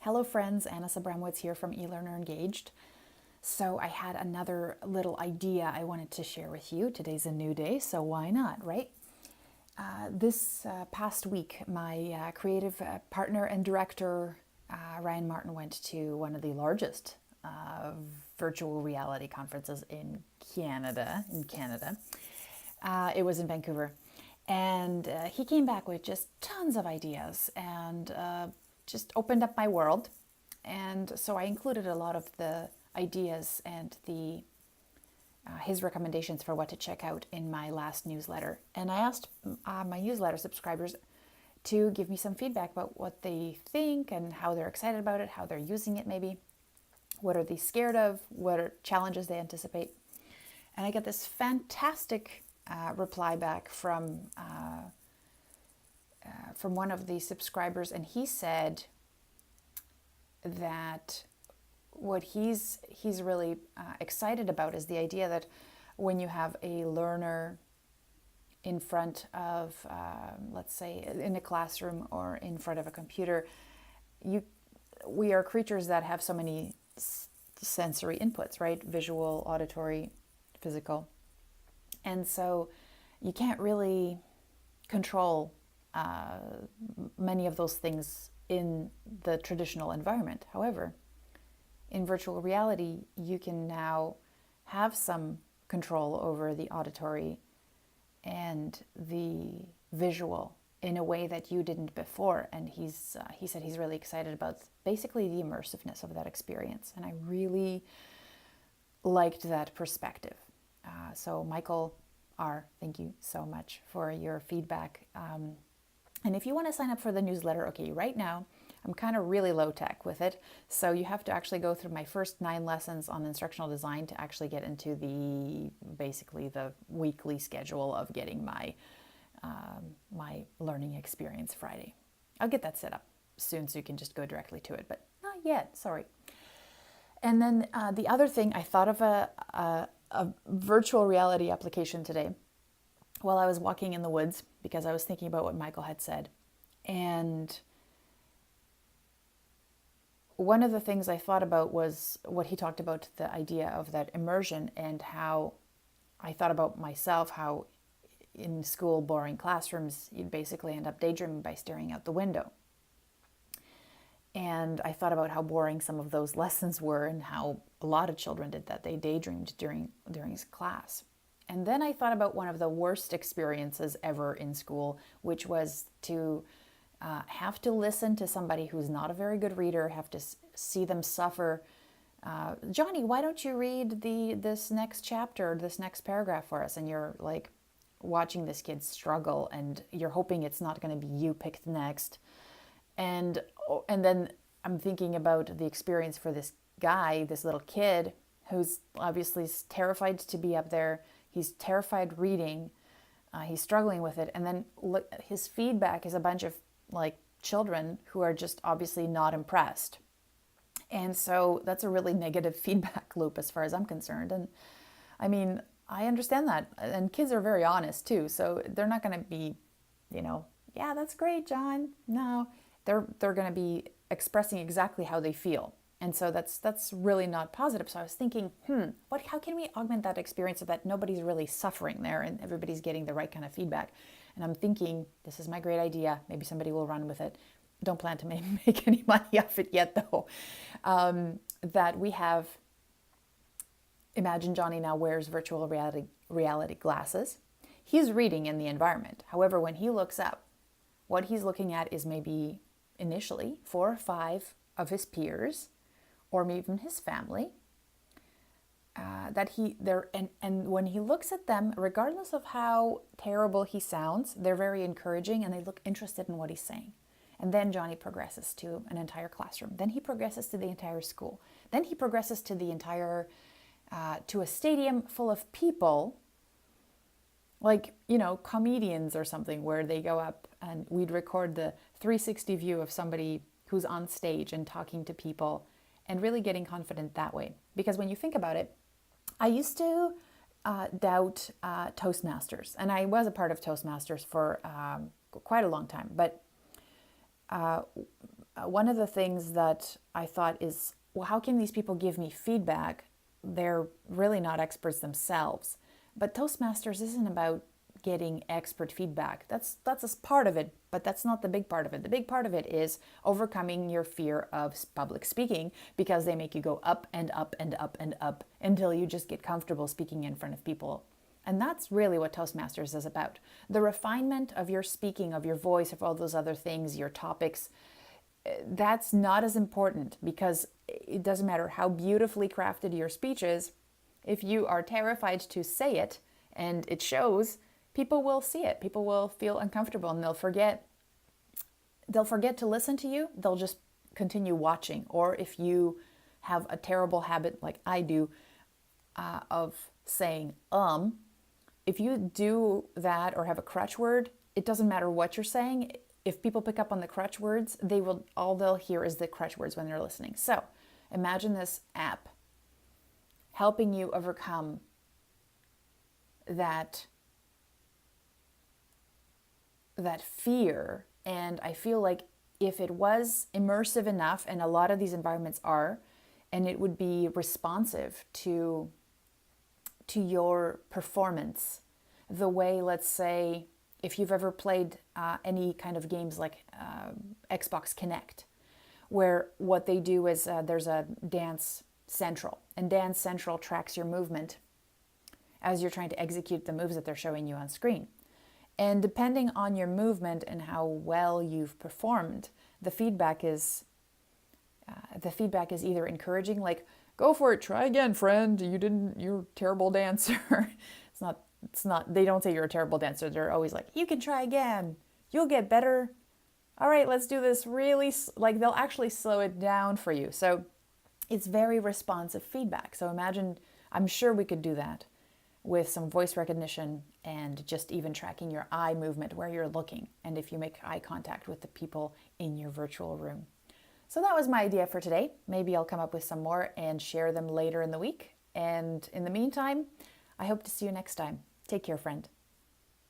Hello friends, Anna Sabramowitz here from eLearner Engaged. So I had another little idea I wanted to share with you. Today's a new day, so why not, right? This past week, my creative partner and director, Ryan Martin, went to one of the largest virtual reality conferences in Canada. It was in Vancouver. And he came back with just tons of ideas and just opened up my world. And so I included a lot of the ideas and his recommendations for what to check out in my last newsletter. And I asked my newsletter subscribers to give me some feedback about what they think and how they're excited about it, how they're using it maybe, what are they scared of, what are challenges they anticipate. And I got this fantastic reply back from one of the subscribers, and he said that what he's really excited about is the idea that when you have a learner in front of, let's say, in a classroom or in front of a computer, we are creatures that have so many sensory inputs, right? Visual, auditory, physical. And so you can't really control many of those things in the traditional environment. However, in virtual reality, you can now have some control over the auditory and the visual in a way that you didn't before. And he said he's really excited about basically the immersiveness of that experience. And I really liked that perspective. So Michael R., thank you so much for your feedback. And if you want to sign up for the newsletter, okay, right now, I'm kind of really low tech with it. So you have to actually go through my first 9 lessons on instructional design to actually get into basically the weekly schedule of getting my learning experience Friday. I'll get that set up soon so you can just go directly to it, but not yet, sorry. And then the other thing, I thought of a virtual reality application today while I was walking in the woods because I was thinking about what Michael had said. And one of the things I thought about was what he talked about, the idea of that immersion, and how I thought about myself, how in school, boring classrooms, you'd basically end up daydreaming by staring out the window. And I thought about how boring some of those lessons were and how a lot of children did that. They daydreamed during class. And then I thought about one of the worst experiences ever in school, which was to have to listen to somebody who's not a very good reader, have to see them suffer. Johnny, why don't you read this next chapter, this next paragraph for us? And you're like watching this kid struggle, and you're hoping it's not going to be you picked next. And then I'm thinking about the experience for this guy, this little kid, who's obviously terrified to be up there. He's terrified reading. He's struggling with it. And then look, his feedback is a bunch of like children who are just obviously not impressed. And so that's a really negative feedback loop as far as I'm concerned. And I mean, I understand that. And kids are very honest too. So they're not going to be, yeah, that's great, John. No, they're going to be expressing exactly how they feel. And so that's really not positive. So I was thinking, how can we augment that experience so that nobody's really suffering there and everybody's getting the right kind of feedback? And I'm thinking, this is my great idea. Maybe somebody will run with it. Don't plan to make any money off it yet, though. That we have, imagine Johnny now wears virtual reality glasses. He's reading in the environment. However, when he looks up, what he's looking at is maybe initially 4 or 5 of his peers, or even his family, and when he looks at them, regardless of how terrible he sounds, they're very encouraging and they look interested in what he's saying. And then Johnny progresses to an entire classroom. Then he progresses to the entire school. Then he progresses to to a stadium full of people, like, comedians or something, where they go up and we'd record the 360 view of somebody who's on stage and talking to people and really getting confident that way. Because when you think about it, I used to doubt Toastmasters, and I was a part of Toastmasters for quite a long time. But one of the things that I thought is, well, how can these people give me feedback? They're really not experts themselves. But Toastmasters isn't about getting expert feedback. That's a part of it, but that's not the big part of it. The big part of it is overcoming your fear of public speaking, because they make you go up and up and up and up until you just get comfortable speaking in front of people. And that's really what Toastmasters is about. The refinement of your speaking, of your voice, of all those other things, your topics, that's not as important, because it doesn't matter how beautifully crafted your speech is. If you are terrified to say it and it shows, people will see it. People will feel uncomfortable, and they'll forget to listen to you. They'll just continue watching. Or if you have a terrible habit like I do of saying if you do that or have a crutch word, it doesn't matter what you're saying. If people pick up on the crutch words, all they'll hear is the crutch words when they're listening. So imagine this app helping you overcome that fear. And I feel like if it was immersive enough, and a lot of these environments are, and it would be responsive to your performance, the way, let's say, if you've ever played any kind of games like Xbox Connect, where what they do is there's a Dance Central, and Dance Central tracks your movement as you're trying to execute the moves that they're showing you on screen. And depending on your movement and how well you've performed, the feedback is either encouraging, like, go for it, try again, friend, you're a terrible dancer. It's not, they don't say you're a terrible dancer. They're always like, you can try again, you'll get better. All right, let's do this really, like, they'll actually slow it down for you. So it's very responsive feedback. So imagine, I'm sure we could do that with some voice recognition and just even tracking your eye movement where you're looking, and if you make eye contact with the people in your virtual room. So that was my idea for today. Maybe I'll come up with some more and share them later in the week. And in the meantime, I hope to see you next time. Take care, friend.